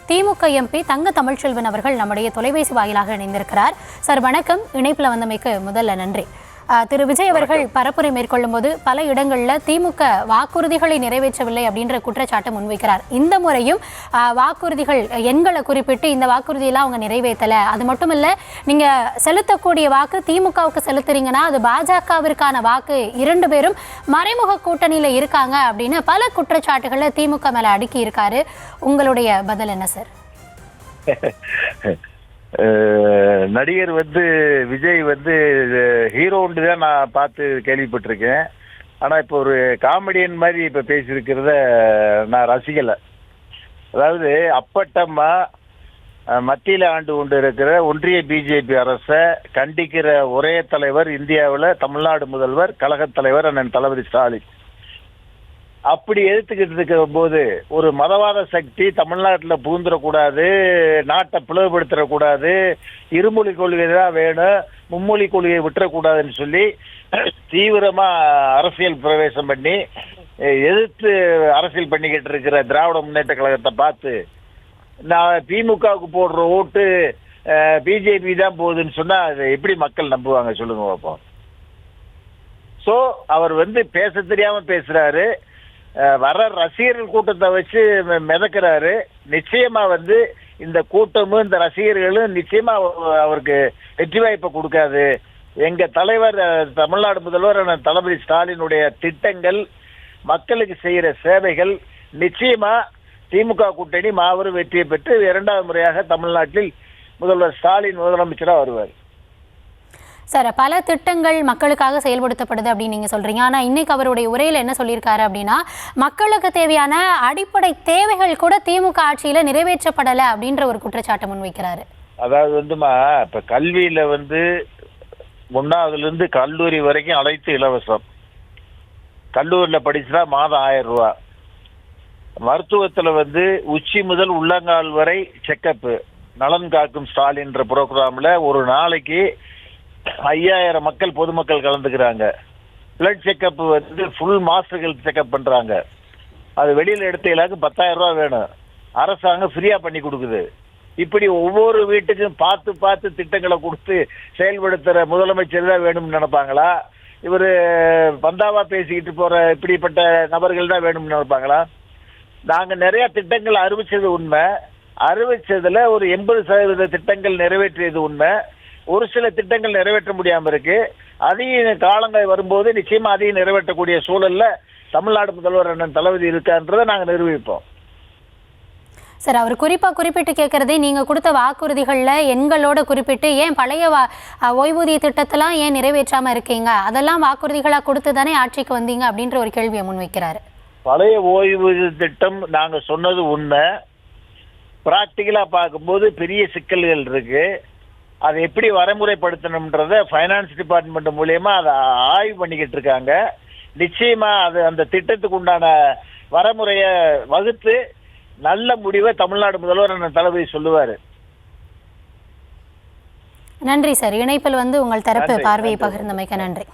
திமுக MP தங்க தமிழ்ச்செல்வன் அவர்கள் நம்முடைய தொலைபேசி வாயிலாக இணைந்திருக்கிறார். சார் வணக்கம். இணைப்பில் வந்தமைக்கு முதல்ல நன்றி. திரு விஜய் அவர்கள் பரப்புரை மேற்கொள்ளும் போது பல இடங்களில் திமுக வாக்குறுதிகளை நிறைவேற்றவில்லை அப்படின்ற குற்றச்சாட்டை முன்வைக்கிறார். இந்த முறையும் வாக்குறுதிகள் எண்களை குறிப்பிட்டு இந்த வாக்குறுதியெல்லாம் அவங்க நிறைவேற்றலை, அது மட்டும் இல்லை நீங்கள் செலுத்தக்கூடிய வாக்கு திமுகவுக்கு செலுத்துறீங்கன்னா அது பாஜகவிற்கான வாக்கு, இரண்டு பேரும் மறைமுக கூட்டணியில் இருக்காங்க அப்படின்னு பல குற்றச்சாட்டுகளை திமுக மேலே அடுக்கி இருக்காரு. உங்களுடைய பதில் என்ன சார்? நடிகர் விஜய் ஹீரோன்னு தான் நான் பார்த்து கேள்விப்பட்டிருக்கேன். ஆனால் இப்போ ஒரு காமெடியன் மாதிரி இப்போ பேசியிருக்கிறத நான் ரசிக்கலை. அதாவது அப்பட்டமா மத்தியில் ஆண்டு கொண்டு இருக்கிற ஒன்றிய பிஜேபி அரசை கண்டிக்கிற ஒரே தலைவர் இந்தியாவில் தமிழ்நாடு முதல்வர் கழகத் தலைவர் அண்ணன் தளபதி ஸ்டாலின். அப்படி எதிர்த்துக்கிட்டு இருக்கிற போது ஒரு மதவாத சக்தி தமிழ்நாட்டில் புகுந்துடக்கூடாது, நாட்டை பிளவுபடுத்திடக்கூடாது, இருமொழி கொள்கை தான் வேணும், மும்மொழி கொள்கையை விட்டுறக்கூடாதுன்னு சொல்லி தீவிரமாக அரசியல் பிரவேசம் பண்ணி எதிர்த்து அரசியல் பண்ணிக்கிட்டு இருக்கிற திராவிட முன்னேற்ற கழகத்தை பார்த்து நான் திமுகவுக்கு போடுற ஓட்டு பிஜேபி தான் போகுதுன்னு சொன்னால் அதை எப்படி மக்கள் நம்புவாங்க சொல்லுங்க பார்ப்போம். ஸோ அவர் பேச தெரியாமல் பேசுகிறாரு, வர ரசிகர்கள் கூட்டத்தை வச்சு மிதக்கிறாரு. நிச்சயமா இந்த கூட்டமும் இந்த ரசிகர்களும் நிச்சயமா அவருக்கு வெற்றி வாய்ப்பை கொடுக்காது. எங்க தலைவர் தமிழ்நாடு முதல்வர் தளபதி ஸ்டாலினுடைய திட்டங்கள், மக்களுக்கு செய்யற சேவைகள் நிச்சயமா திமுக கூட்டணி மாபெரும் வெற்றியை பெற்று இரண்டாவது முறையாக தமிழ்நாட்டில் முதல்வர் ஸ்டாலின் முதலமைச்சராக வருவார். சார், பல திட்டங்கள் மக்களுக்காக செயல்படுத்தப்படுது அப்படின்னு நீங்கள் சொல்கிறீங்க. ஆனால் இன்னைக்கு அவருடைய உரையில் என்ன சொல்லியிருக்காரு அப்படின்னா, மக்களுக்கு தேவையான அடிப்படை தேவைகள் கூட திமுக ஆட்சியில் நிறைவேற்றப்படலை அப்படின்ற ஒரு குற்றச்சாட்டை முன்வைக்கிறாரு. அதாவது இப்போ கல்வியில் 1ஆவதுலேருந்து கல்லூரி வரைக்கும் அனைத்து இலவசம். கல்லூரியில் படிச்சுனா மாதம் 1000 ரூபா. மருத்துவத்தில் உச்சி முதல் உள்ளங்கால் வரை செக்கப்பு. நலன் காக்கும் ஸ்டாலின்ற ப்ரோக்ராமில் ஒரு நாளைக்கு 5000 மக்கள் பொதுமக்கள் கலந்துக்கிறாங்க. Blood checkup full master health checkup பண்ணுறாங்க. அது வெளியில் எடுத்தீங்களாக்கு 10,000 ரூபா வேணும். அரசாங்கம் ஃப்ரீயாக பண்ணி கொடுக்குது. இப்படி ஒவ்வொரு வீட்டுக்கும் பார்த்து பார்த்து திட்டங்களை கொடுத்து செயல்படுத்துகிற முதலமைச்சர் தான் வேணும்னு நினைப்பாங்களா? இவர் பந்தாவா பேசிக்கிட்டு போகிற இப்படிப்பட்ட நபர்கள் தான் வேணும்னு நினைப்பாங்களா? நாங்கள் நிறையா திட்டங்கள் அறிவித்தது உண்மை. அறிவித்ததில் ஒரு 80% திட்டங்கள் நிறைவேற்றியது உண்மை. ஒரு சில திட்டங்கள் நிறைவேற்ற முடியாமல் இருக்கு. அதையும் காலங்கள் வரும்போது நிச்சயமா அதையும் நிறைவேற்றக்கூடிய சூழல்ல தமிழ்நாடு முதல்வர் அண்ணன் தளபதி இருக்கான்றதை நாங்கள் நிரூபிப்போம். சார், அவர் குறிப்பிட்டு கேட்கறதே, நீங்க கொடுத்த வாக்குறுதிகள்ல எண்களோட குறிப்பிட்டு ஏன் பழைய ஓய்வூதிய திட்டத்தெல்லாம் ஏன் நிறைவேற்றாம இருக்கீங்க, அதெல்லாம் வாக்குறுதிகளா கொடுத்து தானே ஆட்சிக்கு வந்தீங்க அப்படின்ற ஒரு கேள்வியை முன்வைக்கிறாரு. பழைய ஓய்வூதிய திட்டம் நாங்க சொன்னது உண்மை. பிராக்டிக்கலா பார்க்கும்போது பெரிய சிக்கல்கள் இருக்கு. அதை எப்படி வரைமுறைப்படுத்தணும்ன்றத ஃபைனான்ஸ் டிபார்ட்மெண்ட் மூலயமா அதை ஆய்வு பண்ணிக்கிட்டு இருக்காங்க. நிச்சயமா அது அந்த திட்டத்துக்கு உண்டான வரைமுறையை வகுத்து நல்ல முடிவை தமிழ்நாடு முதல்வர் தளபதி சொல்லுவார். நன்றி சார். இணைப்பில் உங்கள் தரப்பு பார்வையை பகிர்ந்தமைக்க நன்றி.